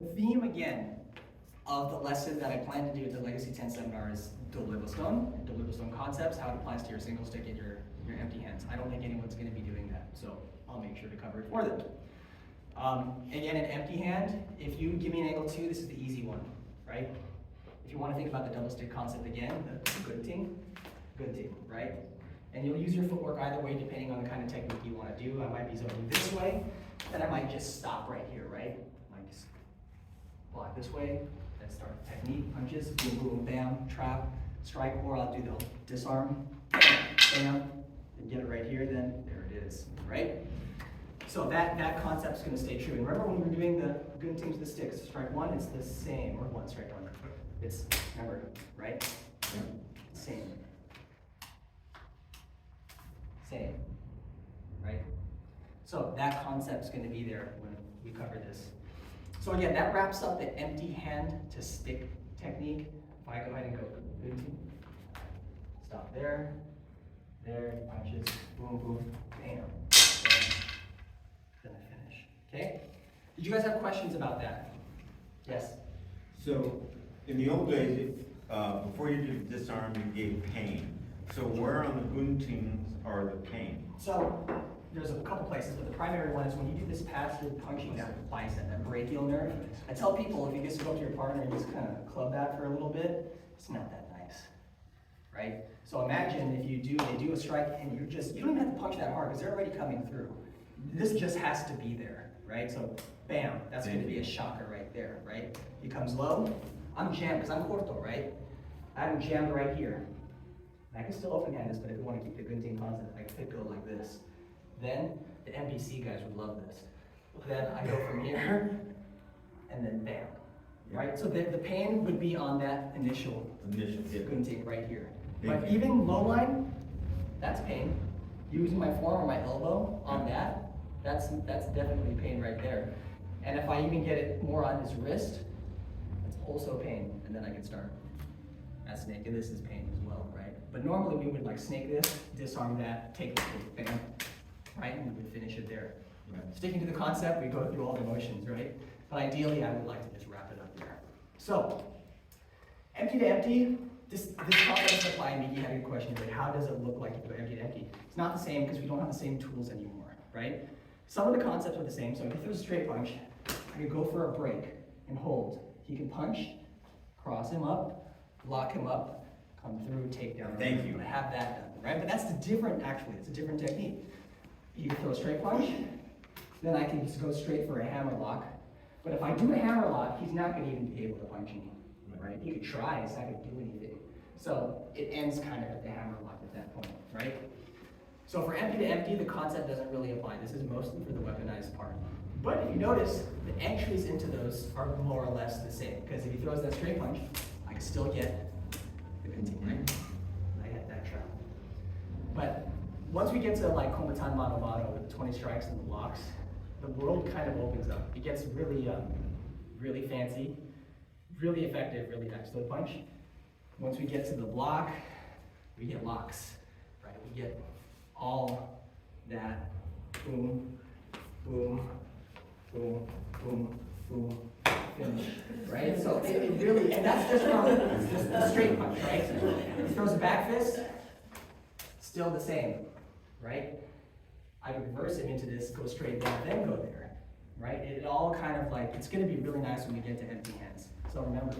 The theme again of the lesson that I plan to do at the Legacy 10 seminar is deliver stone concepts, how it applies to your single stick and your empty hands. I don't think anyone's going to be doing that, so I'll make sure to cover it for them. Again, an empty hand, if you give me an angle 2, this is the easy one, right? If you want to think about the double stick concept again, the good team, right? And you'll use your footwork either way depending on the kind of technique you want to do. I might be zoning this way, then I might just stop right here, right? I might just block this way, then start the technique, punches, boom, boom, bam, trap, strike, or I'll do the disarm, bam, and get it right here, then there it is, right? So that concept's going to stay true. And remember when we're doing the good teams with the sticks, strike one, it's the same, or one, strike one. It's, remember, right? Yeah. Same. Same, right? So that concept's going to be there when we cover this. So again, that wraps up the empty hand to stick technique. If I go ahead and go, stop there, punches, boom, boom, bam, bam, then I finish. Okay? Did you guys have questions about that? Yes? So, in the old days, before you did disarm, you gave pain. So where on the guntings are the pain? So, there's a couple places, but the primary one is when you do this passive punching down the bicep, that brachial nerve. I tell people if you just go up to your partner and just kind of club that for a little bit, it's not that nice, right? So imagine if they do a strike and you don't even have to punch that hard because they're already coming through. This just has to be there, right? So bam, that's going to be a shocker right there, right? He comes low, I'm jammed because I'm corto, right? I'm jammed right here. I can still open hand this, but if you want to keep the gunting constant, I could go like this. Then the NPC guys would love this. Then I go from here, and then bam, right? So the pain would be on that initial gunting right here. But even low line, that's pain. Using my forearm or my elbow on that's definitely pain right there. And if I even get it more on his wrist, it's also pain, and then I can start that snake, and this is pain as well, right? But normally we would like snake this, disarm that, take the kick, bam, right? And we would finish it there. Right. Sticking to the concept, we go through all the motions, right? But ideally, I would like to just wrap it up there. So, empty to empty, this concept doesn't apply. Miki had a good question, like how does it look like if you go empty to empty? It's not the same because we don't have the same tools anymore, right? Some of the concepts are the same. So if he throws a straight punch, I could go for a break and hold. He can punch, cross him up, lock him up, come through, take down. Thank you. I have that done, right? But that's the different, actually, it's a different technique. You can throw a straight punch, then I can just go straight for a hammer lock. But if I do a hammer lock, he's not going to even be able to punch me, right? He could try, it's not going to do anything. So it ends kind of at the hammer lock at that point, right? So for empty to empty, the concept doesn't really apply. This is mostly for the weaponized part. But if you notice, the entries into those are more or less the same. Because if he throws that straight punch, I can still get the continue, right? I had that trap. But once we get to like Kombatan Mano Mano with 20 strikes and the locks, the world kind of opens up. It gets really, really fancy, really effective, really nice. So the punch, once we get to the block, we get locks, right? We get all that boom, boom, boom, boom, boom, finish, right? So it really, and that's just from the straight punch, right? If he throws a back fist, still the same, right? I would reverse him into this, go straight down, then go there, right? It all kind of like, it's gonna be really nice when we get to empty hands. So remember,